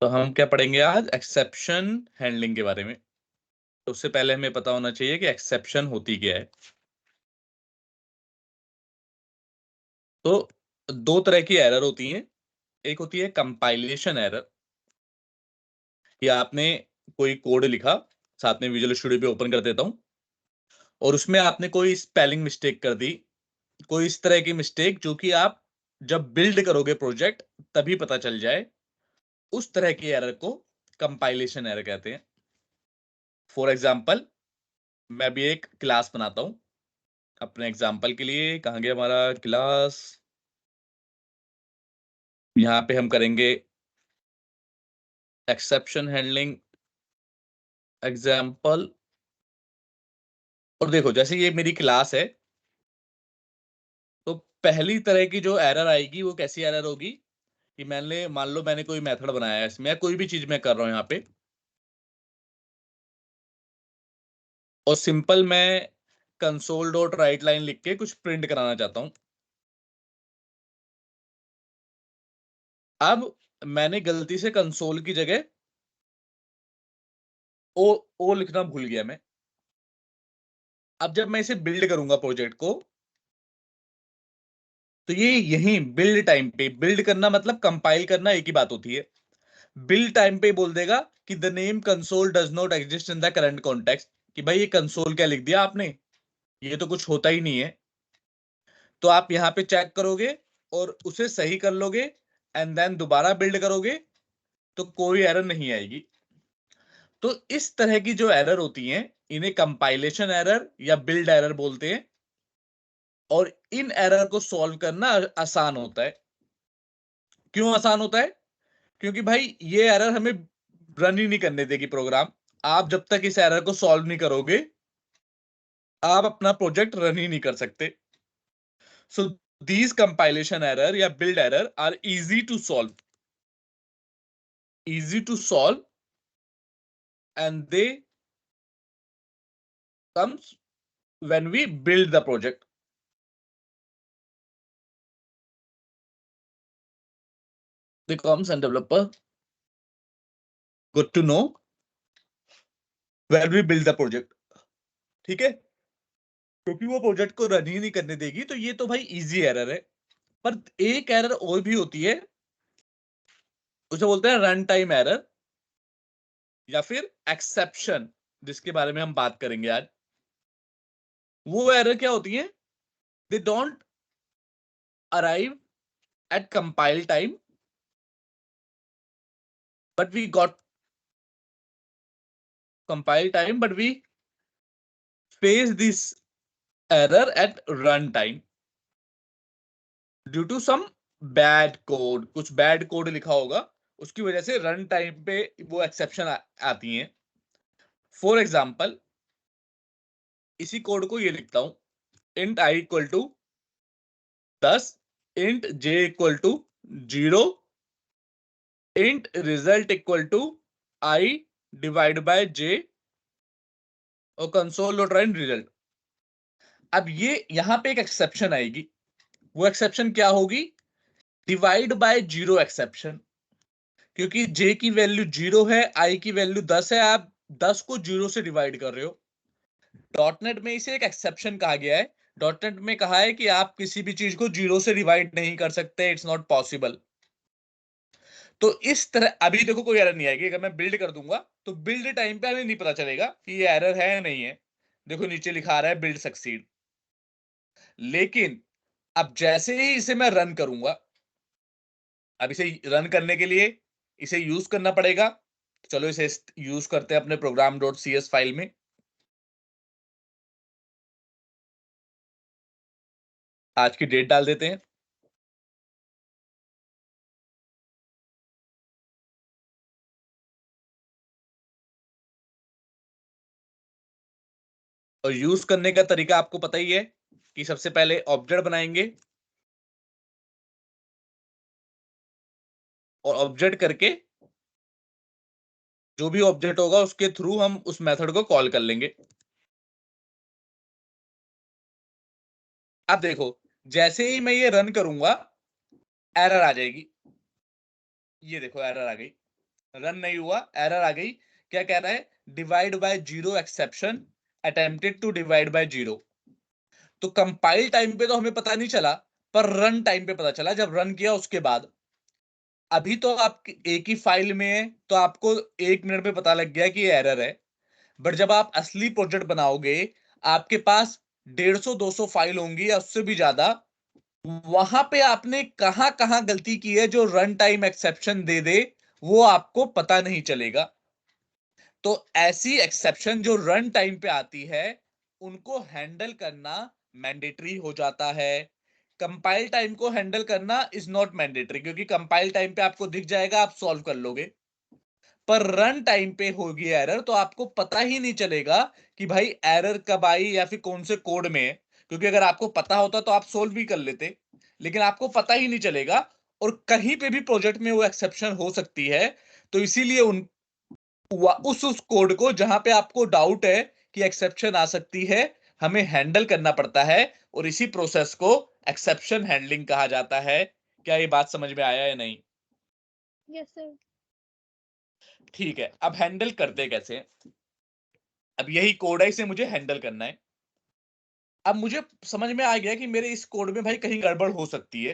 तो हम क्या पढ़ेंगे आज? एक्सेप्शन हैंडलिंग के बारे में। तो उससे पहले हमें पता होना चाहिए कि एक्सेप्शन होती क्या है। तो दो तरह की एरर होती हैं। एक होती है कंपाइलेशन एरर, या आपने कोई कोड लिखा, साथ में विजुअल स्टूडियो पे ओपन कर देता हूं, और उसमें आपने कोई स्पेलिंग मिस्टेक कर दी, कोई इस तरह की मिस्टेक जो कि आप जब बिल्ड करोगे प्रोजेक्ट तभी पता चल जाए, उस तरह की एरर को कंपाइलेशन एरर कहते हैं। फॉर एग्जाम्पल, मैं भी एक क्लास बनाता हूं अपने एग्जाम्पल के लिए। कहाँ गया हमारा क्लास? यहाँ पे हम करेंगे एक्सेप्शन हैंडलिंग एग्जाम्पल। और देखो, जैसे ये मेरी क्लास है, तो पहली तरह की जो एरर आएगी वो कैसी एरर होगी कि मान लो मैंने कोई मेथड बनाया है इसमें, या कोई भी चीज मैं कर रहा हूं यहाँ पे, और सिंपल मैं कंसोल डॉट राइट लाइन लिख के कुछ प्रिंट कराना चाहता हूं। अब मैंने गलती से कंसोल की जगह ओ लिखना भूल गया मैं। अब जब मैं इसे बिल्ड करूंगा प्रोजेक्ट को, तो ये यहीं बिल्ड टाइम पे, बिल्ड करना मतलब कंपाइल करना एक ही बात होती है। बिल्ड टाइम पे बोल देगा कि the name console does not exist in the current context, कि भाई ये कंसोल क्या लिख दिया आपने, ये तो कुछ होता ही नहीं है। तो आप यहां पे चेक करोगे और उसे सही कर लोगे, एंड देन दोबारा बिल्ड करोगे, तो कोई एरर नहीं आएगी। तो इस तरह की जो एरर होती हैं, इन्हें कंपाइलेशन एरर या बिल्ड एरर बोलते हैं। और इन एरर को सॉल्व करना आसान होता है। क्यों आसान होता है? क्योंकि भाई ये एरर हमें रन ही नहीं करने देगी प्रोग्राम। आप जब तक इस एरर को सॉल्व नहीं करोगे, आप अपना प्रोजेक्ट रन ही नहीं कर सकते। सो दीज कंपाइलेशन एरर या build error are easy to solve and they comes when we build the project. The comes and developer good to know when we build the project. ठीक है, क्योंकि वो project को run ही नहीं करने देगी। तो ये तो भाई इजी एरर है। पर एक एरर और भी होती है, उसे बोलते हैं रन टाइम एरर या फिर एक्सेप्शन, जिसके बारे में हम बात करेंगे आज। वो एरर क्या होती है? They don't arrive at compile time, but we got compile time, but we face this error at run time due to some bad code. कुछ बैड कोड लिखा होगा, उसकी वजह से रन टाइम पे वो एक्सेप्शन आती हैं। फॉर एग्जाम्पल, इसी कोड को ये लिखता हूं, int I equal to 10, int J equal to 0, int result equal to I divide by J, और कंसोल डॉट राइट रिजल्ट। अब ये यहां पे एक एक्सेप्शन आएगी। वो एक्सेप्शन क्या होगी? Divide by zero exception. क्योंकि जे की वैल्यू 0 है, आई की वैल्यू 10 है, आप 10 को 0 से डिवाइड कर रहे हो। डॉटनेट में इसे एक एक्सेप्शन कहा गया है। डॉटनेट में कहा है कि आप किसी भी चीज को 0 से डिवाइड नहीं कर सकते, इट्स नॉट पॉसिबल। तो इस तरह अभी देखो कोई एरर नहीं आएगी। अगर मैं बिल्ड कर दूंगा तो बिल्ड टाइम पे हमें नहीं पता चलेगा कि ये एरर है या नहीं है। देखो नीचे लिखा आ रहा है बिल्ड सक्सीड। लेकिन अब जैसे ही इसे मैं रन करूंगा, अब इसे रन करने के लिए इसे यूज करना पड़ेगा। चलो इसे यूज करते हैं अपने program dot C S file में। आज की डेट डाल देते हैं, और यूज करने का तरीका आपको पता ही है कि सबसे पहले ऑब्जेक्ट बनाएंगे, और ऑब्जेक्ट करके जो भी ऑब्जेक्ट होगा उसके थ्रू हम उस मेथड को कॉल कर लेंगे। अब देखो, जैसे ही मैं ये रन करूंगा, एरर आ जाएगी। ये देखो एरर आ गई। रन नहीं हुआ, एरर आ गई। क्या कह रहा है? Divide by zero exception, attempted to divide by zero. तो कंपाइल टाइम पे तो हमें पता नहीं चला, पर रन टाइम पे पता चला, जब रन किया उसके बाद। अभी तो आप एक ही फाइल में है, तो आपको 1 मिनट में पता लग गया कि ये एरर है। बट जब आप असली प्रोजेक्ट बनाओगे, आपके पास 150-200 फाइल होंगी या उससे भी ज्यादा। वहां पे आपने कहां कहां गलती की है जो रन टाइम एक्सेप्शन दे दे, वो आपको पता नहीं चलेगा। तो ऐसी एक्सेप्शन जो रन टाइम पे आती है, उनको हैंडल करना मैंडेटरी हो जाता है। कंपाइल टाइम को हैंडल करना इज नॉट मैंडेटरी, क्योंकि कंपाइल टाइम पे आपको दिख जाएगा, आप सॉल्व कर लोगे। पर रन टाइम पे होगी एरर, तो आपको पता ही नहीं चलेगा कि भाई एरर कब आई या फिर कौन से कोड में है। क्योंकि अगर आपको पता होता तो आप सोल्व भी कर लेते, लेकिन आपको पता ही नहीं चलेगा। और कहीं पे भी प्रोजेक्ट में वो एक्सेप्शन हो सकती है। तो इसीलिए उस कोड को जहां पे आपको डाउट है कि एक्सेप्शन आ सकती है, हमें हैंडल करना पड़ता है। और इसी प्रोसेस को एक्सेप्शन हैंडलिंग कहा जाता है। क्या ये बात समझ में आया या नहीं? Yes sir. ठीक है, अब हैंडल करते कैसे हैं? अब यही कोड है, इसे मुझे हैंडल करना है। अब मुझे समझ में आ गया कि मेरे इस कोड में भाई कहीं गड़बड़ हो सकती है।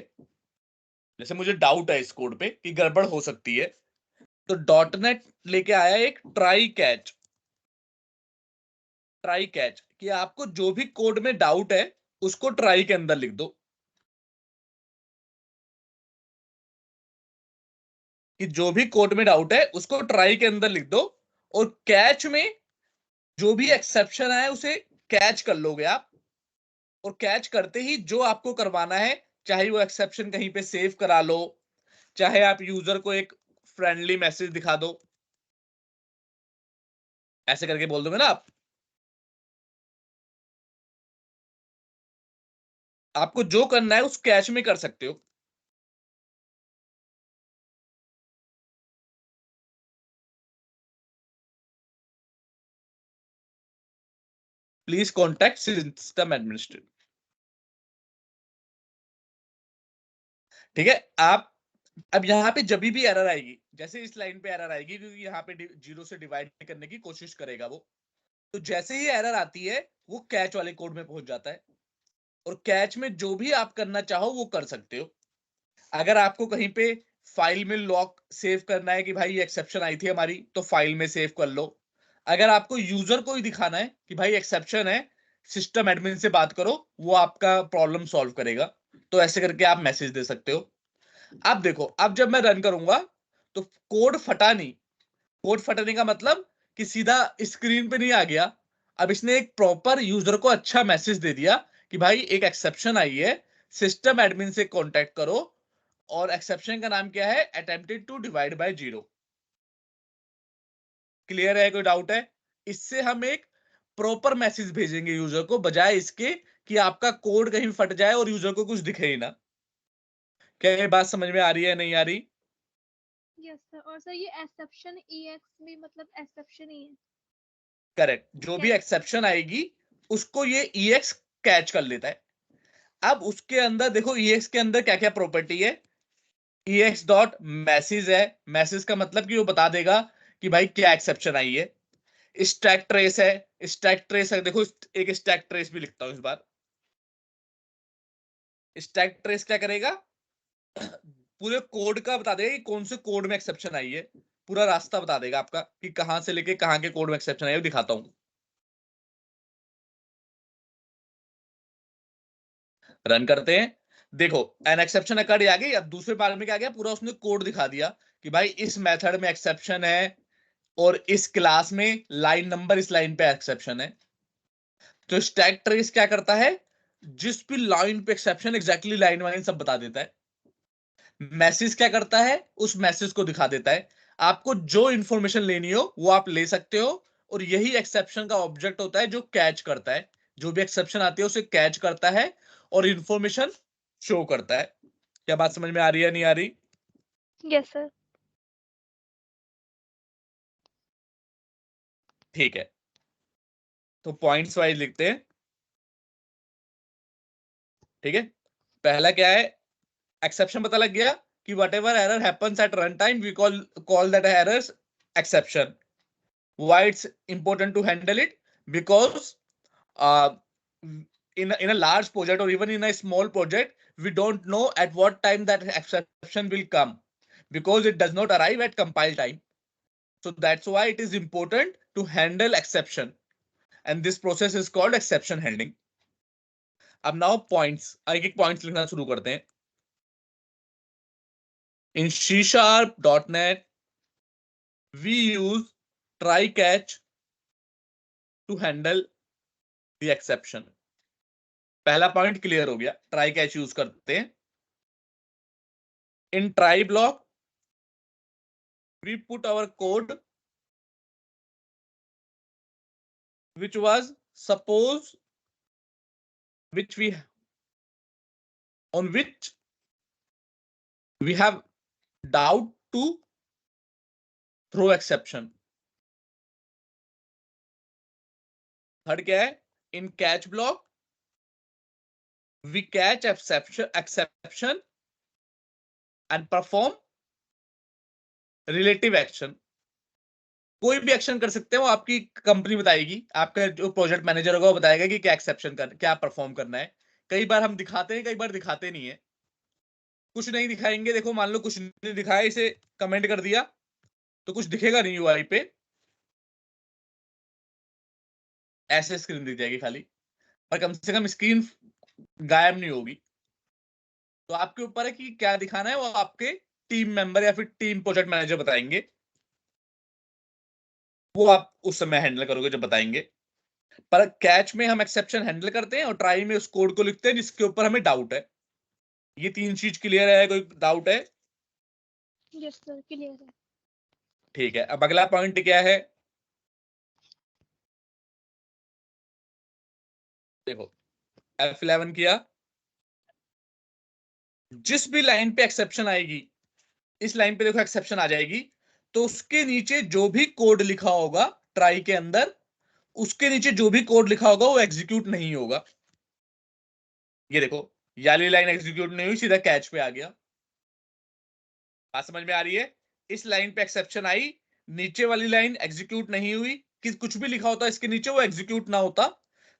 जैसे मुझे डाउट है इस कोड पे कि गड़बड़ हो सकती है, तो डॉट नेट लेके आया एक ट्राई कैच। ट्राई कैच कि आपको जो भी कोड में डाउट है, उसको ट्राई के अंदर लिख दो। कि जो भी कोड में डाउट है उसको ट्राई के अंदर लिख दो। और कैच में जो भी एक्सेप्शन आए उसे कैच कर लोगे आप। और कैच करते ही जो आपको करवाना है, चाहे वो एक्सेप्शन कहीं पे सेव करा लो, चाहे आप यूजर को एक फ्रेंडली मैसेज दिखा दो, ऐसे करके बोल दोगे ना आप। आपको जो करना है उस कैच में कर सकते हो। Please contact system administrator. ठीक है। आप अब यहाँ पे जब भी एरर आएगी, जैसे इस लाइन पे एरर आएगी, क्योंकि यहाँ पे जीरो से डिवाइड करने की कोशिश करेगा वो, तो जैसे ही एरर आती है वो कैच वाले कोड में पहुंच जाता है। और कैच में जो भी आप करना चाहो वो कर सकते हो। अगर आपको कहीं पे फाइल में लॉक सेव करना है कि भाई ये एक्सेप्शन आई थी हमारी, तो फाइल में सेव कर लो। अगर आपको यूजर को ही दिखाना है कि भाई एक्सेप्शन है, सिस्टम एडमिन से बात करो, वो आपका प्रॉब्लम सॉल्व करेगा, तो ऐसे करके आप मैसेज दे सकते हो। अब देखो, अब जब मैं रन करूंगा तो कोड फटा नहीं। कोड फटने का मतलब कि सीधा स्क्रीन पे नहीं आ गया। अब इसने एक प्रॉपर यूजर को अच्छा मैसेज दे दिया कि भाई एक एक्सेप्शन आई है, सिस्टम एडमिन से कांटेक्ट करो। और एक्सेप्शन का नाम क्या है? Attempted to divide by zero. Clear है? कोई डाउट है? इससे हम एक प्रॉपर मैसेज भेजेंगे यूजर को, बजाय इसके कि आपका कोड कहीं फट जाए और यूजर को कुछ दिखे ही ना। क्या ये बात समझ में आ रही है, नहीं आ रही? Yes sir. और सर ये एक्सेप्शन ईएक्स भी मतलब एक्सेप्शन ही है? करेक्ट, जो भी कैच कर। एक्सेप्शन आएगी उसको ये ईएक्स कैच कर लेता है। अब उसके अंदर देखो, ईएक्स के अंदर क्या क्या प्रॉपर्टी है। ईएक्स डॉट मैसेज है। मैसेज का मतलब कि वो बता देगा कि भाई क्या एक्सेप्शन आई है। स्टैक ट्रेस है। स्टैक ट्रेस है, देखो एक स्टैक ट्रेस भी लिखता हूं इस बार। स्टैक ट्रेस क्या करेगा? पूरे कोड का बता देगा कि कौन से कोड में एक्सेप्शन आई है। पूरा रास्ता बता देगा आपका कि कहां से लेके कहां के कोड में एक्सेप्शन आई है, वो दिखाता हूं। रन करते हैं। देखो, एन एक्सेप्शन अकर्ड आ गई। अब दूसरे बार में क्या गया, पूरा उसने कोड दिखा दिया कि भाई इस मेथड में एक्सेप्शन है, और इस क्लास में लाइन नंबर इस लाइन पे एक्सेप्शन है। तो स्टैक ट्रेस क्या करता है? जिस भी लाइन पे एक्सेप्शन, एग्जैक्टली लाइन वाइन सब बता देता है। मैसेज क्या करता है? उस मैसेज को दिखा देता है। आपको जो इंफॉर्मेशन लेनी हो वो आप ले सकते हो। और यही एक्सेप्शन का ऑब्जेक्ट होता है, जो कैच करता है। जो भी एक्सेप्शन आती है उसे कैच करता है और इंफॉर्मेशन शो करता है। क्या बात समझ में आ रही है, नहीं आ रही? Yes sir. ठीक है, तो पॉइंट्स वाइज लिखते हैं। ठीक है, पहला क्या है? एक्सेप्शन पता लग गया कि whatever error happens at runtime, we call that errors exception. Why it's important to handle it? Because in a large project or even in a small project, we don't know at what time that exception will come, because it does not arrive at compile time. So that's why it is important to handle exception, and this process is called exception handling. अब now points, एक एक points लिखना शुरू करते हैं. In C#.NET, we use try catch to handle the exception. पहला point clear हो गया, ट्राई कैच यूज करते हैं. In try block we put our code which was suppose which we on which we have doubt to throw exception. Third क्या है? In catch block we catch exception and perform relative action. कोई भी action कर सकते हैं, वो आपकी company बताएगी, आपका जो प्रोजेक्ट मैनेजर होगा वो बताएगा कि क्या एक्सेप्शन क्या परफॉर्म करना है. कई बार हम दिखाते हैं, कई बार दिखाते नहीं है. कुछ नहीं दिखाएंगे, देखो मान लो कुछ नहीं दिखाया, इसे कमेंट कर दिया तो कुछ दिखेगा नहीं यूआई पे, ऐसे स्क्रीन दिख जाएगी खाली, पर कम से कम स्क्रीन गायब नहीं होगी. तो आपके ऊपर है कि क्या दिखाना है, वो आपके टीम मेंबर या फिर टीम प्रोजेक्ट मैनेजर बताएंगे, वो आप उस समय हैंडल करोगे जब बताएंगे. पर कैच में हम एक्सेप्शन हैंडल करते हैं और ट्राई में उस कोड को लिखते हैं जिसके ऊपर हमें डाउट है. ये तीन चीज क्लियर है? कोई डाउट है? यस सर, क्लियर है. ठीक है. अब अगला पॉइंट क्या है? देखो F11 किया, जिस भी लाइन पे एक्सेप्शन आएगी, इस लाइन पे देखो एक्सेप्शन आ जाएगी, तो उसके नीचे जो भी कोड लिखा होगा ट्राई के अंदर, उसके नीचे जो भी कोड लिखा होगा वो एग्जीक्यूट नहीं होगा. ये देखो, ये वाली लाइन एग्जीक्यूट नहीं हुई, सीधा कैच पे आ गया. बात समझ में आ रही है? इस लाइन पे एक्सेप्शन आई, नीचे वाली लाइन एग्जीक्यूट नहीं हुई, कि कुछ भी लिखा होता इसके नीचे वो एग्जीक्यूट ना होता,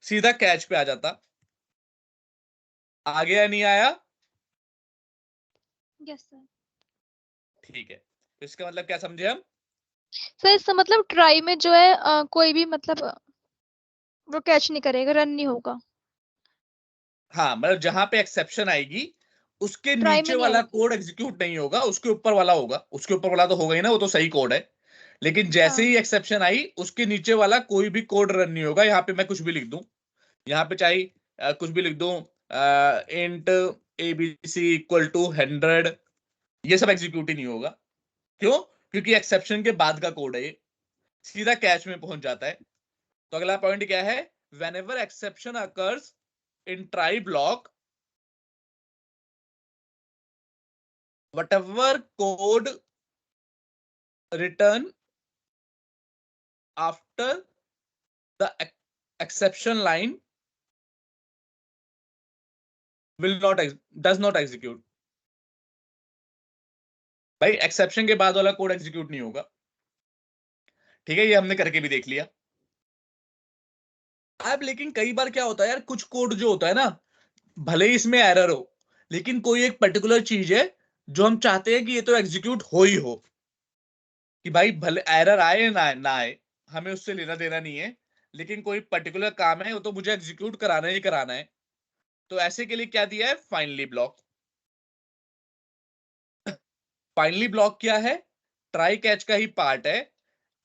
सीधा कैच पे आ जाता. आ गया नहीं आया? Yes sir. ठीक है. तो इसका मतलब क्या समझे हम? सर इसका मतलब ट्राई में जो है कोई भी मतलब वो कैच नहीं करेगा, रन नहीं होगा. हाँ, मतलब जहां पे एक्सेप्शन आएगी उसके ट्राई में नीचे नहीं वाला आएगी. कोड एग्जीक्यूट नहीं होगा, उसके ऊपर वाला होगा. उसके ऊपर वाला तो होगा ही ना, वो तो सही कोड है. लेकिन जैसे हाँ. ही एक्सेप्शन आई, उसके नीचे वाला कोई भी कोड रन नहीं होगा. यहाँ पे मैं कुछ भी लिख दूं, यहाँ पे चाहे कुछ भी लिख दूं, इंट एबीसी इक्वल टू 100, ये सब एग्जीक्यूट ही नहीं होगा. क्यों? क्योंकि एक्सेप्शन के बाद का कोड है ये, सीधा कैच में पहुंच जाता है. तो अगला पॉइंट क्या है? whenever exception occurs in try block, whatever code written after the exception line will not does not execute. भाई एक्सेप्शन के बाद वाला कोड एग्जीक्यूट नहीं होगा. ठीक है, ये हमने करके भी देख लिया. अब लेकिन कई बार क्या होता है यार, कुछ कोड जो होता है ना, भले ही इसमें एरर हो, लेकिन कोई एक पर्टिकुलर चीज है जो हम चाहते हैं कि ये तो एग्जीक्यूट हो ही हो, कि भाई भले एरर आए ना आए, हमें उससे लेना देना नहीं है, लेकिन कोई पर्टिकुलर काम है वो तो मुझे एग्जीक्यूट कराना ही कराना है. तो ऐसे के लिए क्या दिया है? Finally block. फाइनली ब्लॉक क्या है? ट्राई कैच का ही पार्ट है.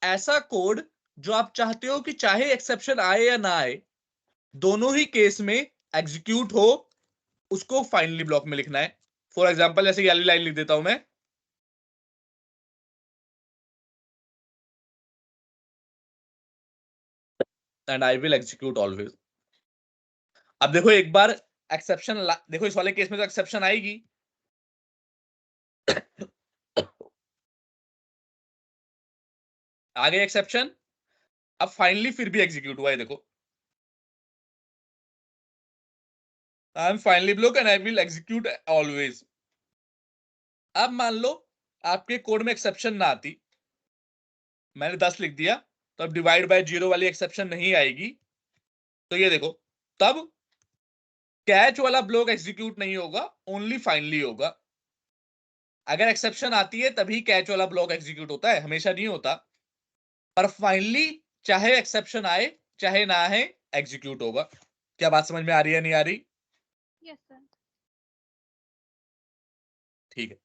ऐसा कोड जो आप चाहते हो कि चाहे एक्सेप्शन आए या ना आए, दोनों ही केस में एग्जीक्यूट हो, उसको फाइनली ब्लॉक में लिखना है. फॉर एग्जाम्पल जैसे ये लाइन लिख देता हूं मैं, and I will execute always. अब देखो एक बार एक्सेप्शन, देखो इस वाले केस में तो एक्सेप्शन आएगी, आ गई एक्सेप्शन. अब फाइनली फिर भी एग्जीक्यूट हुआ है, देखो I am finally block and I will execute always. अब मान लो आपके कोड में एक्सेप्शन ना आती, मैंने 10 लिख दिया, तो अब डिवाइड बाय 0 वाली एक्सेप्शन नहीं आएगी, तो ये देखो तब कैच वाला ब्लॉक एग्जीक्यूट नहीं होगा, ओनली फाइनली होगा। अगर एक्सेप्शन आती है तभी कैच वाला ब्लॉक एग्जीक्यूट होता है, हमेशा नहीं होता, पर फाइनली चाहे एक्सेप्शन आए चाहे ना आए एग्जीक्यूट होगा। क्या बात समझ में आ रही है, नहीं आ रही? Yes sir. ठीक है,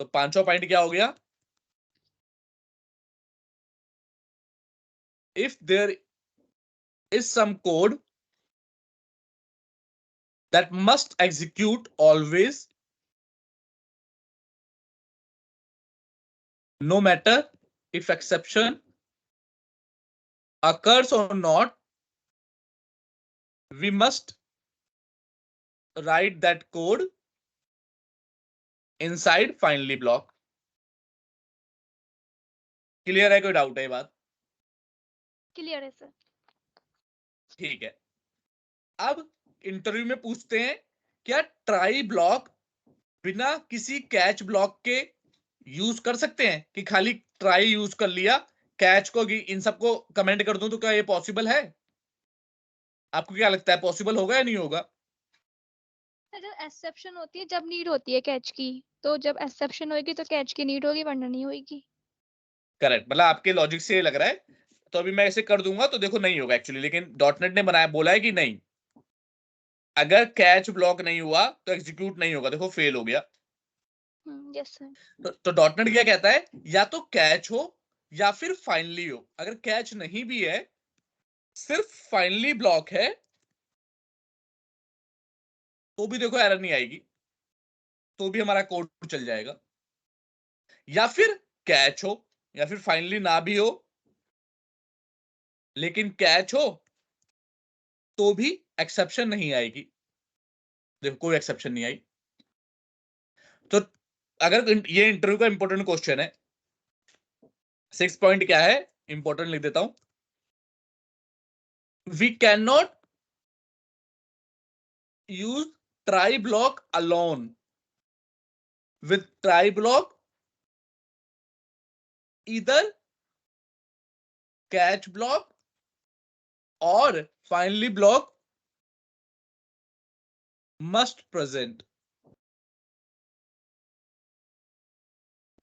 तो पांचवा पॉइंट क्या हो गया? If there is some code that must execute always, no matter if exception occurs or not, we must write that code inside finally block. Clear है? कोई डाउट है ये बात? क्लियर है सर। ठीक है, अब इंटरव्यू में पूछते हैं क्या ट्राई ब्लॉक बिना किसी कैच ब्लॉक के यूज कर सकते हैं, कि खाली ट्राई यूज कर लिया, कैच को इन सबको कमेंट कर दूं, तो क्या ये पॉसिबल है? आपको क्या लगता है, पॉसिबल होगा या नहीं होगा? जब एक्सेप्शन होती है, जब नीड होती है कैच की, तो जब एक्सेप्शन होगी तो कैच की नीड होगी, वरना नहीं होगी। करेक्ट, मतलब आपके लॉजिक से ये लग रहा है, तो अभी मैं इसे कर दूंगा तो देखो नहीं होगा एक्चुअली, लेकिन डॉटनेट ने बनाया, बोला है कि नहीं, अगर कैच ब्लॉक नहीं हुआ तो एग्जीक्यूट नहीं होगा, देखो फेल हो गया। Yes sir. तो डॉटनेट क्या कहता है, या तो कैच हो या फिर फाइनली हो। अगर कैच नहीं भी है, सिर्फ फाइनली ब्लॉक है, तो भी देखो एरर नहीं आएगी, तो भी हमारा कोड चल जाएगा। या फिर कैच हो या फिर फाइनली ना भी हो, लेकिन कैच हो तो भी एक्सेप्शन नहीं आएगी, देखो कोई एक्सेप्शन नहीं आई। तो अगर ये इंटरव्यू का इंपॉर्टेंट क्वेश्चन है, 6 पॉइंट क्या है, इंपॉर्टेंट लिख देता हूं। We can not use try block alone, with try block either catch block or finally block must present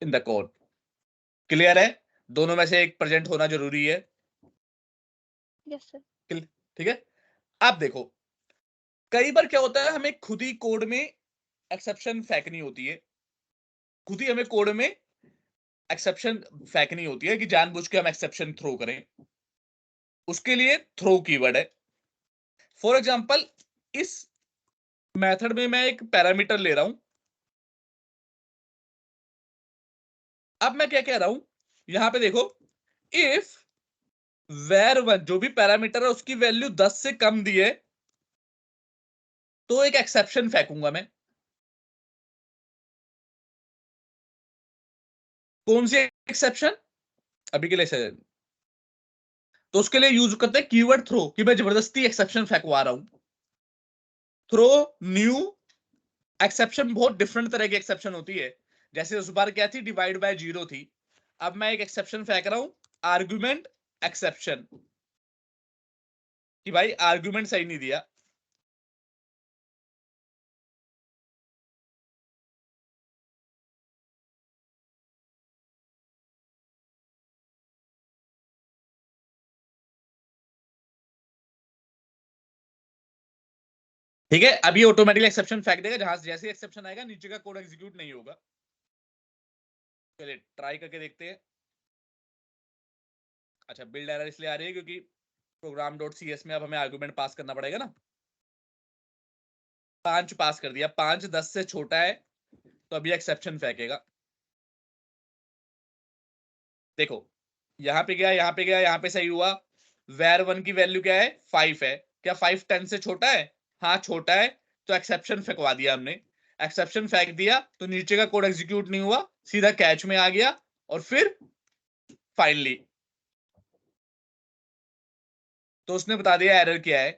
in the code. Clear है? दोनों में से एक प्रेजेंट होना जरूरी है। Yes sir. ठीक है, आप देखो कई बार क्या होता है, हमें खुद ही कोड में एक्सेप्शन फेंकनी होती है, खुद ही हमें कोड में एक्सेप्शन फेंकनी होती है कि जानबूझ के हम एक्सेप्शन थ्रो करें, उसके लिए थ्रो कीवर्ड है। फॉर एग्जांपल इस मेथड में मैं एक पैरामीटर ले रहा हूं, अब मैं क्या कह रहा हूं, यहां पे देखो, इफ var1 जो भी पैरामीटर है उसकी वैल्यू 10 से कम दी है, तो एक एक्सेप्शन फेंकूंगा मैं। कौन सी एक्सेप्शन? अभी के लिए से, तो उसके लिए यूज करते हैं कीवर्ड थ्रो, कि मैं जबरदस्ती एक्सेप्शन फेंकवा रहा हूं। थ्रो न्यू एक्सेप्शन, बहुत डिफरेंट तरह की एक्सेप्शन होती है। जैसे उस बार क्या थी, डिवाइड बाय 0 थी, अब मैं एक एक्सेप्शन फेंक रहा हूं, आर्गुमेंट एक्सेप्शन, कि भाई आर्गुमेंट सही नहीं दिया। ठीक है, अब ये ऑटोमेटिकली एक्सेप्शन फेंक देगा, जहां जैसे एक्सेप्शन आएगा नीचे का कोड एग्जीक्यूट नहीं होगा। चलिए ट्राई करके देखते हैं। अच्छा, बिल्ड एरर इसलिए आ रही है क्योंकि program.cs में अब हमें आर्गुमेंट पास करना पड़ेगा ना। 5 पास कर दिया, 5 10 से छोटा है, तो अभी एक्सेप्शन फेंकेगा। देखो यहां पे गया, यहां पे गया, यहां पे सही हुआ। var1 की वैल्यू क्या है, 5 है, क्या 5 10 से छोटा है? हाँ छोटा है, तो एक्सेप्शन फेंकवा दिया हमने। एक्सेप्शन फेंक दिया तो नीचे का कोड एग्जीक्यूट नहीं हुआ, सीधा कैच में आ गया, और फिर फाइनली, तो उसने बता दिया एरर क्या है।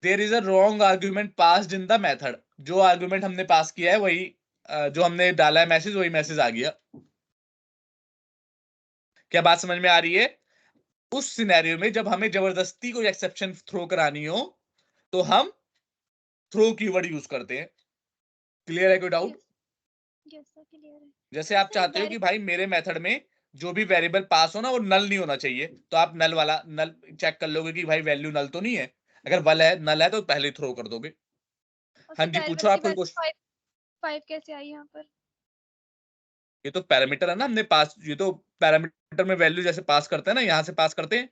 There is a wrong argument passed in the method, जो आर्ग्यूमेंट हमने पास किया है वही जो हमने डाला है मैसेज वही मैसेज आ गया। क्या बात समझ में आ रही है? उस सिनेरियो में जब हमें जबरदस्ती कोई एक्सेप्शन थ्रो करानी हो तो हम थ्रो कीवर्ड यूज करते हैं। क्लियर है? कोई डाउट? यस सर, क्लियर है। जैसे आप सर चाहते हो कि भाई मेरे मेथड में जो भी वेरिएबल पास हो ना वो नल नहीं होना चाहिए, तो आप नल वाला नल चेक कर लोगे कि भाई वैल्यू नल तो नहीं है। अगर नल है तो पहले थ्रो कर दोगे। हाँ जी, पूछो आप कोई क्वेश्चन। 5 कैसे आई यहाँ पर? ये तो पैरामीटर है ना, हमने पास, ये तो पैरामीटर में वैल्यू जैसे पास करते हैं ना, यहां से पास करते हैं।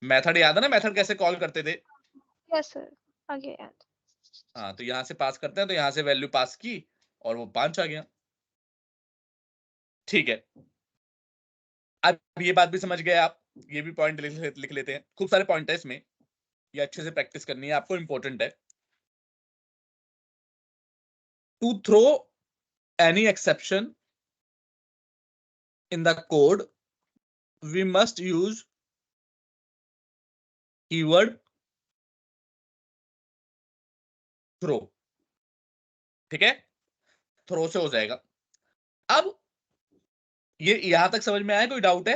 मेथड याद है ना, मेथड कैसे कॉल करते थे? यस सर, आगे याद। हाँ, तो यहां से पास करते हैं, तो यहां से वैल्यू पास की और वो 5 आ गया। ठीक है, अब ये बात भी समझ गए आप। ये भी पॉइंट लिख लेते हैं, खूब सारे पॉइंट है इसमें, ये अच्छे से प्रैक्टिस करनी है आपको, इंपॉर्टेंट है। To throw any exception in the code we must use keyword throw. ठीक है, थ्रो से हो जाएगा। अब ये यहां तक समझ में आया? कोई डाउट है?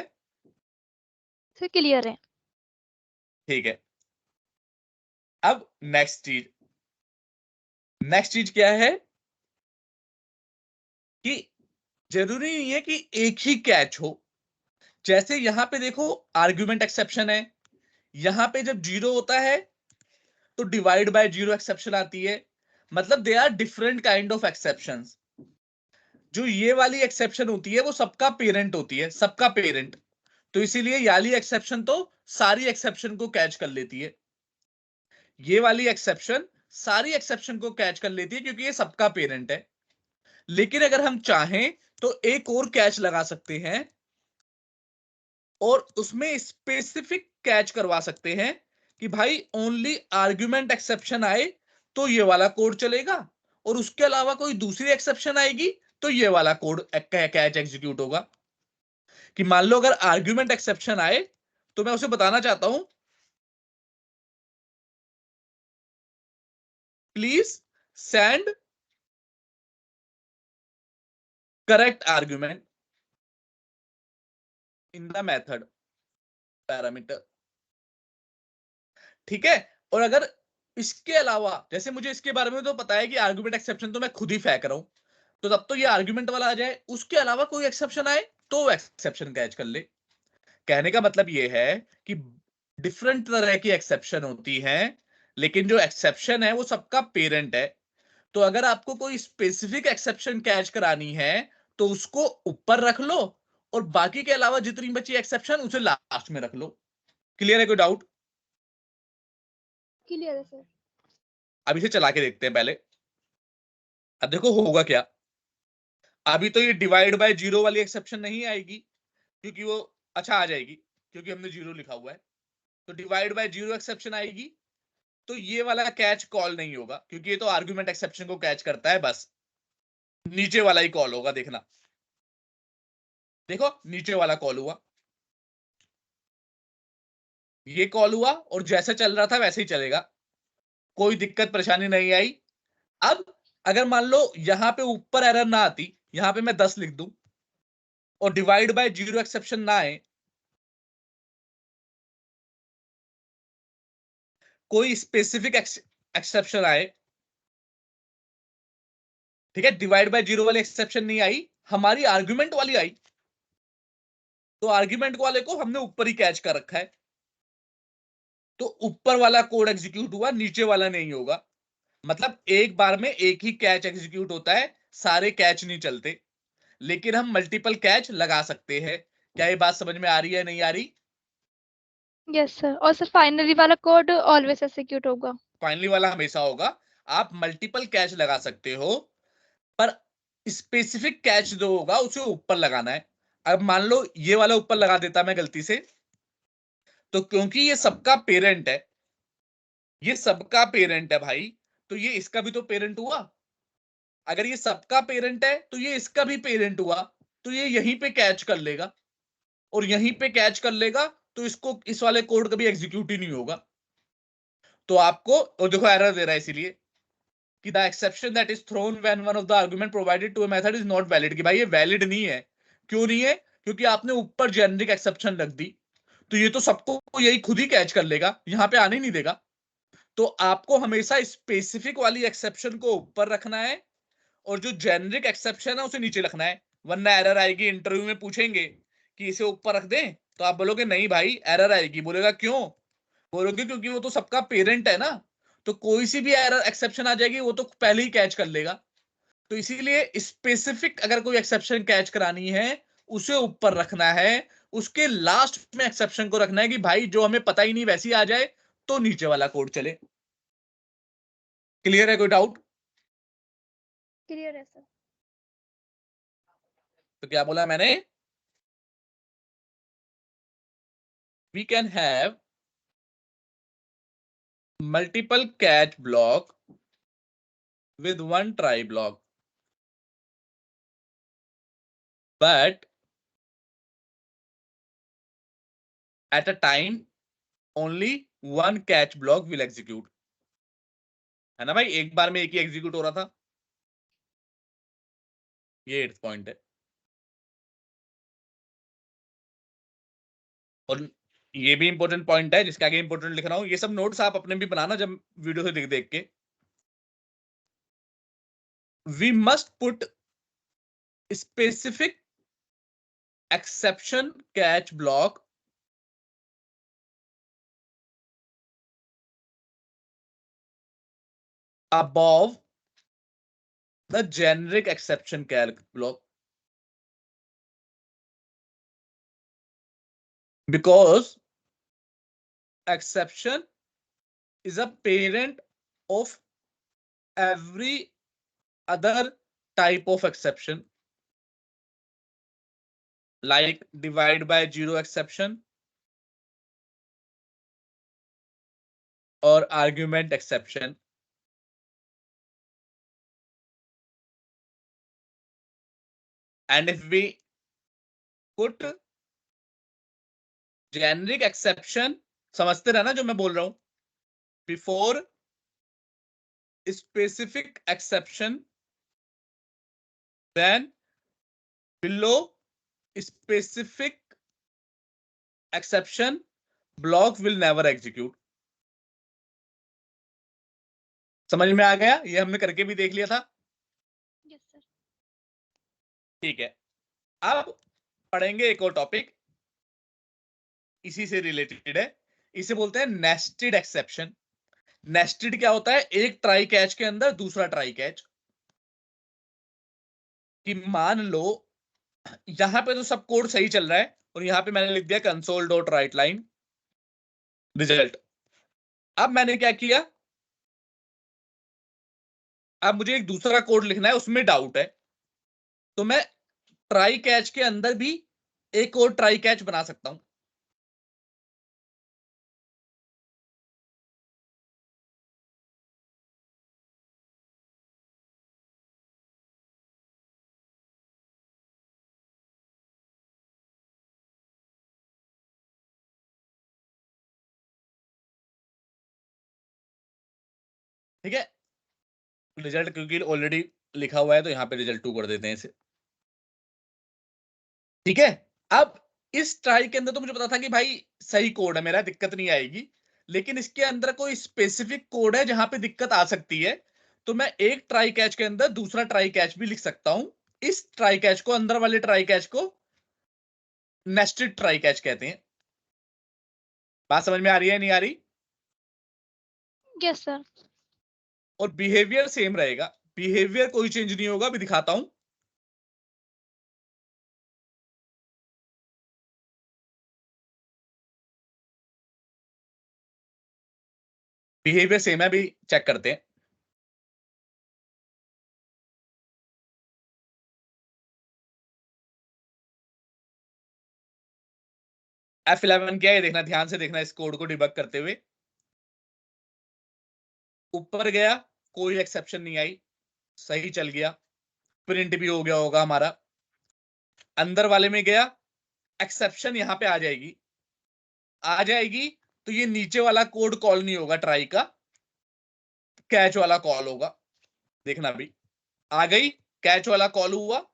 सर क्लियर है। ठीक है, अब नेक्स्ट चीज क्या है कि जरूरी नहीं है कि एक ही कैच हो। जैसे यहां पे देखो आर्ग्यूमेंट एक्सेप्शन है, यहां पे जब 0 होता है तो डिवाइड बाय 0 एक्सेप्शन आती है। मतलब they are different kind of exceptions. जो ये वाली एक्सेप्शन होती है वो सबका पेरेंट होती है, सबका पेरेंट। तो इसीलिए ये वाली एक्सेप्शन तो सारी एक्सेप्शन को कैच कर लेती है। ये वाली एक्सेप्शन सारी एक्सेप्शन को कैच कर लेती है क्योंकि ये सबका पेरेंट है। लेकिन अगर हम चाहें तो एक और कैच लगा सकते हैं और उसमें स्पेसिफिक कैच करवा सकते हैं कि भाई ओनली आर्ग्यूमेंट एक्सेप्शन आए तो ये वाला कोड चलेगा, और उसके अलावा कोई दूसरी एक्सेप्शन आएगी तो ये वाला कोड कैच एग्जीक्यूट होगा। कि मान लो अगर आर्ग्यूमेंट एक्सेप्शन आए तो मैं उसे बताना चाहता हूं please send correct argument in the method parameter. ठीक है, और अगर इसके अलावा, जैसे मुझे इसके बारे में तो पता है कि आर्गुमेंट एक्सेप्शन तो मैं खुद ही फेंक रहा हूं, तो तब तो ये आर्गुमेंट वाला आ जाए, उसके अलावा कोई एक्सेप्शन आए तो एक्सेप्शन कैच कर ले। कहने का मतलब ये है कि डिफरेंट तरह की एक्सेप्शन होती हैं, लेकिन जो एक्सेप्शन है वो सबका पेरेंट है। तो अगर आपको कोई स्पेसिफिक एक्सेप्शन कैच करानी है तो उसको ऊपर रख लो, और बाकी के अलावा जितनी बची एक्सेप्शन उसे लास्ट में रख लो। क्लियर है? कोई डाउट? क्लियर है सर। अब इसे चला के देखते हैं पहले। अब देखो होगा क्या। अभी तो ये डिवाइड बाय 0 वाली एक्सेप्शन नहीं आएगी, क्योंकि वो, अच्छा आ जाएगी क्योंकि हमने 0 लिखा हुआ है। तो डिवाइड बाय 0 एक्सेप्शन आएगी तो ये वाला कैच कॉल नहीं होगा, क्योंकि ये तो आर्गुमेंट एक्सेप्शन को कैच करता है बस। नीचे वाला ही कॉल होगा, देखना। देखो नीचे वाला कॉल हुआ, ये कॉल हुआ, और जैसे चल रहा था वैसे ही चलेगा, कोई दिक्कत परेशानी नहीं आई। अब अगर मान लो यहां पे ऊपर एरर ना आती, यहां पे मैं 10 लिख दूं और डिवाइड बाय 0 एक्सेप्शन ना आए, कोई स्पेसिफिक एक्सेप्शन आए, ठीक है, डिवाइड बाय 0 वाली एक्सेप्शन नहीं आई, हमारी आर्गुमेंट वाली आई, तो आर्गुमेंट वाले को हमने ऊपर ही कैच कर रखा है, तो ऊपर वाला कोड एग्जीक्यूट हुआ, नीचे वाला नहीं होगा। मतलब एक बार में एक ही कैच एग्जीक्यूट होता है, सारे कैच नहीं चलते, लेकिन हम मल्टीपल कैच लगा सकते हैं। क्या ये बात समझ में आ रही है, नहीं आ रही? यस सर, और सर फाइनली वाला कोड ऑलवेज एग्जीक्यूट होगा। फाइनली वाला हमेशा होगा। आप मल्टीपल कैच लगा सकते हो, पर स्पेसिफिक कैच जो होगा उसे ऊपर लगाना है। अब मान लो ये वाला ऊपर लगा देता मैं गलती से, तो क्योंकि ये सबका पेरेंट है, ये सबका पेरेंट है भाई, तो ये इसका भी तो पेरेंट हुआ। अगर ये सबका पेरेंट है तो ये इसका भी पेरेंट हुआ, तो ये यहीं पे कैच कर लेगा, और यहीं पे कैच कर लेगा, तो इसको, इस वाले कोड कभी एग्जीक्यूट ही नहीं होगा। तो आपको, और देखो एरर दे रहा है इसीलिए कि the exception that is thrown when one of the argument provided to a method is not valid, कि भाई ये वैलिड नहीं है। क्यों नहीं है? क्योंकि आपने ऊपर जेनरिक एक्सेप्शन रख दी, तो ये तो सबको यही खुद ही कैच कर लेगा, यहां पे आने ही नहीं देगा। तो आपको हमेशा स्पेसिफिक वाली एक्सेप्शन को ऊपर रखना है और जो जेनरिक एक्सेप्शन है उसे नीचे रखना है, वरना एरर आएगी। इंटरव्यू में पूछेंगे कि इसे ऊपर रख दें, तो आप बोलोगे नहीं भाई एरर आएगी। बोलेगा क्यों? बोलोगे क्योंकि वो तो सबका पेरेंट है ना, तो कोई सी भी एरर एक्सेप्शन आ जाएगी वो तो पहले ही कैच कर लेगा। तो इसीलिए स्पेसिफिक अगर कोई एक्सेप्शन कैच करानी है उसे ऊपर रखना है, उसके लास्ट में एक्सेप्शन को रखना है कि भाई जो हमें पता ही नहीं वैसी आ जाए तो नीचे वाला कोड चले। क्लियर है? कोई डाउट? क्लियर है सर। तो क्या बोला मैंने? We can have multiple catch block with one try block, but at a time only one catch block will execute। है ना भाई, एक बार में एक ही एग्जीक्यूट हो रहा था। ये 8th पॉइंट है। और ये भी इंपॉर्टेंट पॉइंट है जिसके आगे इंपॉर्टेंट लिख रहा हूं। ये सब नोट्स आप अपने भी बनाना जब वीडियो से देख देख के। We must put specific exception catch block above the generic exception catch block, because exception is a parent of every other type of exception, like divide by zero exception or argument exception. And if we put generic exception, समझते रहना जो मैं बोल रहा हूं, before specific exception, then below specific exception, block will never execute। समझ में आ गया? ये हमने करके भी देख लिया था। Yes sir. ठीक है, अब पढ़ेंगे एक और टॉपिक, इसी से रिलेटेड है। इसे बोलते हैं नेस्टेड एक्सेप्शन। नेस्टेड क्या होता है? एक ट्राई कैच के अंदर दूसरा ट्राई कैच। कि मान लो यहां पे तो सब कोड सही चल रहा है और यहां पे मैंने लिख दिया console dot right line result. अब मैंने क्या किया, अब मुझे एक दूसरा कोड लिखना है, उसमें डाउट है, तो मैं ट्राई कैच के अंदर भी एक और ट्राई कैच बना सकता हूं। ठीक है, रिजल्ट क्योंकि ऑलरेडी लिखा हुआ है तो यहां पे रिजल्ट 2 कर देते हैं इसे। ठीक है, अब इस ट्राई के अंदर तो मुझे पता था कि भाई सही कोड है मेरा, दिक्कत नहीं आएगी। लेकिन इसके अंदर कोई स्पेसिफिक कोड है जहां पे दिक्कत आ सकती है, तो मैं एक ट्राई कैच के अंदर दूसरा ट्राई कैच भी लिख सकता हूं। इस ट्राई कैच को, अंदर वाले ट्राई कैच को नेस्टेड ट्राई कैच कहते हैं। बात समझ में आ रही है नहीं आ रही? Yes sir. और बिहेवियर सेम रहेगा, बिहेवियर कोई चेंज नहीं होगा, भी दिखाता हूं। बिहेवियर सेम है, भी चेक करते हैं। F11 क्या है देखना, ध्यान से देखना इस कोड को डिबग करते हुए। ऊपर गया, कोई एक्सेप्शन नहीं आई, सही चल गया, प्रिंट भी हो गया होगा हमारा। अंदर वाले में गया, एक्सेप्शन यहां पे आ जाएगी, आ जाएगी तो ये नीचे वाला कोड कॉल नहीं होगा ट्राई का, कैच वाला कॉल होगा। देखना भी, आ गई कैच वाला कॉल हुआ,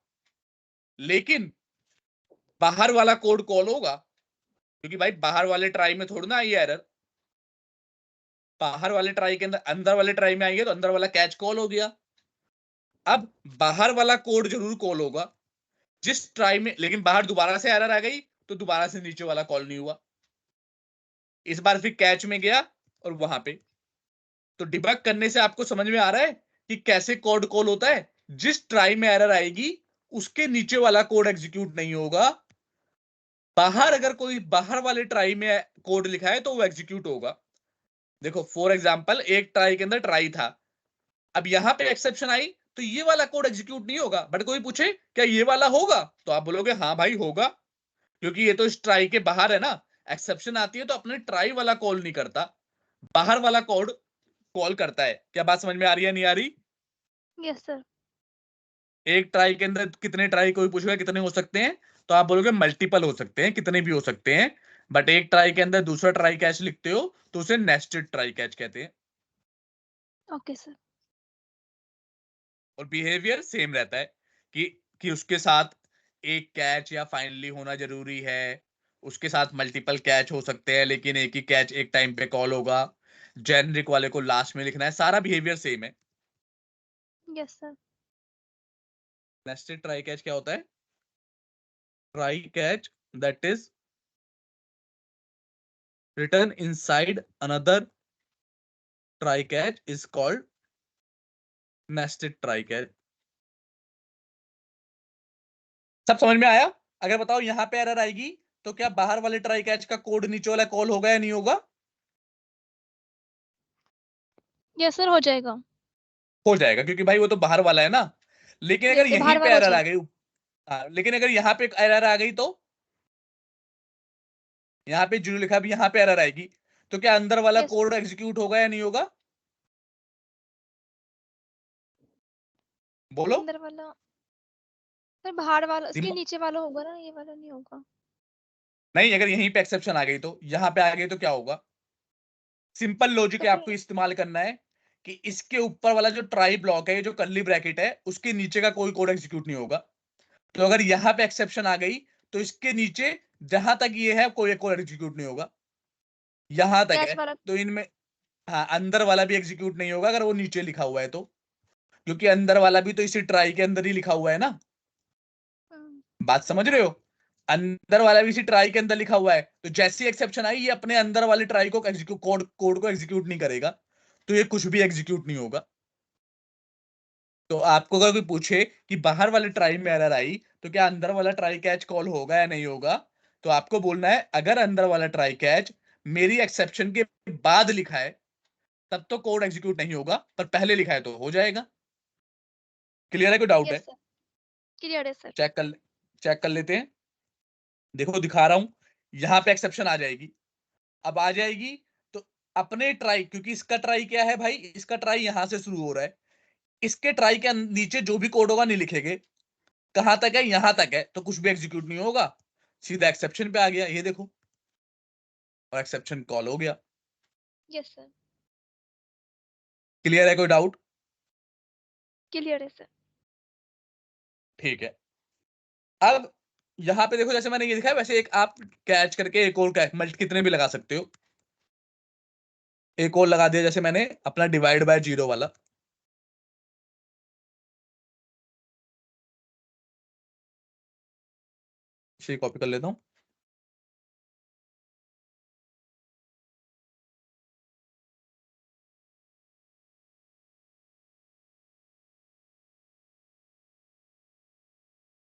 लेकिन बाहर वाला कोड कॉल होगा, क्योंकि भाई बाहर वाले ट्राई में थोड़ी ना आई एरर, बाहर वाले ट्राई के अंदर, अंदर वाले ट्राई में आएंगे तो अंदर वाला कैच कॉल हो गया। अब बाहर वाला कोड जरूर कॉल होगा जिस ट्राई में, लेकिन बाहर दोबारा से एरर आ गई तो दोबारा से नीचे वाला कॉल नहीं हुआ, इस बार फिर कैच में गया और वहां पे। तो डिबग करने से आपको समझ में आ रहा है कि कैसे कोड कॉल होता है। जिस ट्राई में एरर आएगी उसके नीचे वाला कोड एग्जीक्यूट नहीं होगा, बाहर अगर कोई बाहर वाले ट्राई में कोड लिखा है तो वो एग्जीक्यूट होगा। देखो फॉर एग्जांपल, एक ट्राई के अंदर ट्राई था, अब यहां पे एक्सेप्शन आई तो ये वाला कोड एग्जीक्यूट नहीं होगा, बट कोई पूछे क्या ये वाला होगा, तो आप बोलोगे हाँ भाई होगा, क्योंकि ये तो इस ट्राई के बाहर है ना। एक्सेप्शन आती है तो अपने ट्राई वाला कॉल नहीं करता, बाहर वाला कोड कॉल करता है। क्या बात समझ में आ रही है, नहीं आ रही? Yes sir. एक ट्राई के अंदर कितने ट्राई, कोई पूछेगा कितने हो सकते हैं, तो आप बोलोगे मल्टीपल हो सकते हैं, कितने भी हो सकते हैं, बट एक ट्राई के अंदर दूसरा ट्राई कैच लिखते हो तो उसे नेस्टेड ट्राई कैच कहते हैं। Okay sir. और बिहेवियर सेम रहता है कि उसके साथ एक कैच या फाइनली होना जरूरी है, उसके साथ मल्टीपल कैच हो सकते हैं लेकिन एक ही कैच एक टाइम पे कॉल होगा, जेनरिक वाले को लास्ट में लिखना है, सारा बिहेवियर सेम है। Yes sir. Nested try catch क्या होता है? Try catch that is written inside another try catch is called nested try catch। सब समझ में आया? अगर बताओ यहां पे एरर आएगी तो क्या बाहर वाले ट्राई कैच का कोड नीचे वाला कॉल होगा या नहीं होगा? यस सर, हो जाएगा। हो जाएगा, क्योंकि भाई वो तो बाहर वाला है ना। लेकिन अगर यस सर, यहीं बाहर पे वाला हो एरर आ जाएगा। गई, हाँ, लेकिन अगर यहाँ पे एरर आ गई तो यहाँ पे जीरो लिखा, भी यहाँ पे एरर आएगी तो क्या अंदर वाला यस कोड सर। एग्जीक्यूट होगा या नहीं होगा? बोलो। अंदर वाला, सर बाहर वाला, उसके दिम- नीचे वाला होगा ना, ये वाला नहीं होगा। नहीं, अगर यहीं पे एक्सेप्शन आ गई तो यहाँ पे आ गई तो क्या होगा? सिंपल लॉजिक तो है, फिर आपको इस्तेमाल करना है कि इसके ऊपर वाला जो ट्राई ब्लॉक है, जो कर्ली ब्रैकेट है, उसके नीचे का कोई कोड एग्जीक्यूट नहीं होगा। तो अगर यहां पे एक्सेप्शन आ गई तो इसके नीचे जहां तक ये है कोई कोड एग्जीक्यूट नहीं होगा, यहां तक है। कैच वाला। तो इनमें, हाँ, अंदर वाला भी एग्जीक्यूट नहीं होगा अगर वो नीचे लिखा हुआ है तो, क्योंकि अंदर वाला भी तो इसी ट्राई के अंदर ही लिखा हुआ है ना। हम्म, बात समझ रहे हो? अंदर वाला भी इसी ट्राई के अंदर लिखा हुआ है, तो जैसी एक्सेप्शन आई ये अपने अंदर वाले ट्राई को एग्जीक्यूट, कोड को एग्जीक्यूट नहीं करेगा, तो ये कुछ भी एग्जीक्यूट नहीं होगा। तो आपको अगर कोई पूछे कि बाहर वाले ट्राई में एरर आई तो क्या अंदर वाला ट्राई कैच कॉल होगा या नहीं होगा, तो आपको बोलना है अगर अंदर वाला ट्राई कैच मेरी एक्सेप्शन के बाद लिखा है तब तो कोड एग्जीक्यूट नहीं होगा, पर पहले लिखा है तो हो जाएगा। क्लियर है? कोई डाउट यस है? सर, क्लियर है सर। चेक कर, चेक कर लेते हैं। देखो दिखा रहा हूं, यहां पे एक्सेप्शन आ जाएगी, अब आ जाएगी तो अपने ट्राई, क्योंकि इसका ट्राई क्या है भाई, इसका ट्राई यहां से शुरू हो रहा है, इसके ट्राई के नीचे जो भी कोड होगा नहीं लिखेंगे, कहां तक है, यहां तक है, तो कुछ भी एग्जीक्यूट नहीं होगा, सीधा एक्सेप्शन पे आ गया, ये देखो, और एक्सेप्शन कॉल हो गया। यस सर, क्लियर है? कोई डाउट? क्लियर है सर। ठीक है। अब यहां पे देखो, जैसे मैंने ये दिखाया वैसे एक आप कैच करके एक और कैच मल्टी कितने भी लगा सकते हो, एक और लगा दिया, जैसे मैंने अपना डिवाइड बाय जीरो वाला, इसे कॉपी कर लेता हूं।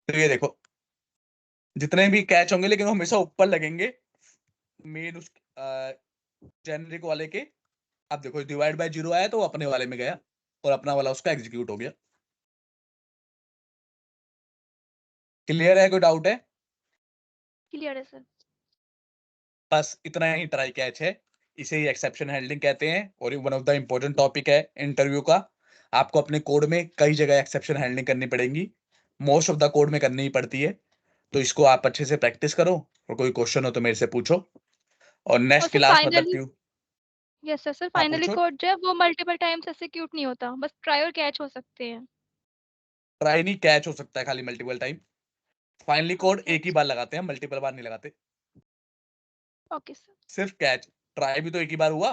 तो ये देखो, जितने भी कैच होंगे लेकिन वो हमेशा ऊपर लगेंगे मेन उस जेनरिक वाले के। अब देखो डिवाइड बाय जीरो आया तो वो अपने वाले में गया और अपना वाला उसका एग्जीक्यूट हो गया। क्लियर है? कोई डाउट है? क्लियर है सर। बस इतना ही ट्राई कैच है, इसे ही एक्सेप्शन हैंडलिंग कहते हैं, और ये one of the important topic है इंटरव्यू का। आपको अपने कोड में कई जगह एक्सेप्शन हैंडलिंग करनी पड़ेगी, मोस्ट ऑफ द कोड में करनी ही पड़ती है। तो इसको आप अच्छे से प्रैक्टिस करो, और कोई क्वेश्चन हो तो मेरे से पूछो। और और नेक्स्ट सर क्लास मतलब फाइनली, क्यों, यस सर हाँ फाइनली पूछो। कोड जो है वो मल्टीपल टाइम्स एग्जीक्यूट नहीं होता, बस ट्राई और कैच हो सकते हैं। ट्राई नहीं, कैच हो सकता है खाली multiple time. Finally code okay एक ही बार लगाते हैं, मल्टीपल बार नहीं लगाते। Okay sir. सिर्फ कैच। ट्राई भी तो एक ही बार हुआ।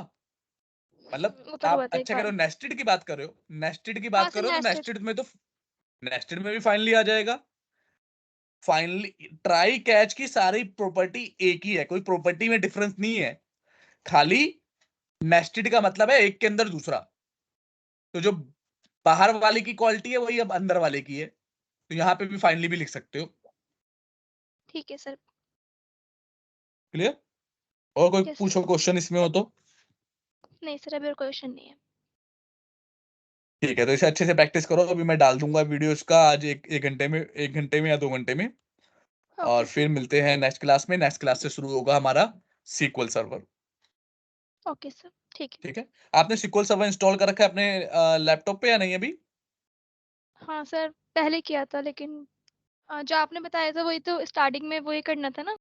मतलब वो तो आप हुआ था एक अच्छा कह बार। रहे हो, नेस्टेड की बात कर रहे हो, नेस्टेड की हाँ बात सर कर रहे हो तो नेस्टेड। नेस्टेड में तो नेस्टेड में भी फाइनली आ जाएगा। फाइनली ट्राई कैच की सारी प्रॉपर्टी एक ही है, कोई प्रॉपर्टी में डिफरेंस नहीं है। खाली नेस्टेड का मतलब है एक के अंदर दूसरा। तो जो बाहर वाले की क्वालिटी है वही अब अंदर वाले की है, तो यहाँ पे भी फाइनली भी लिख सकते हो। ठीक है सर। क्लियर? और कोई यस सर। पूछो क्वेश्चन इसमें हो तो। नहीं सर अभी और क्वेश्चन नहीं है। ठीक है, तो इसे अच्छे से प्रैक्टिस करो। अभी मैं डाल दूंगा वीडियो इसका आज एक घंटे में, 1 घंटे में या 2 घंटे में। और ओके सर। फिर मिलते हैं नेक्स्ट क्लास में। नेक्स्ट क्लास से शुरू होगा हमारा सीक्वल सर्वर। ओके सर ठीक है। ठीक है। आपने सीक्वल सर्वर इंस्टॉल कर रखा है अपने लैपटॉप पे या नहीं अभी? हाँ सर पहले किया था लेकिन जो आपने बताया था वही तो स्टार्टिंग में वही करना था ना।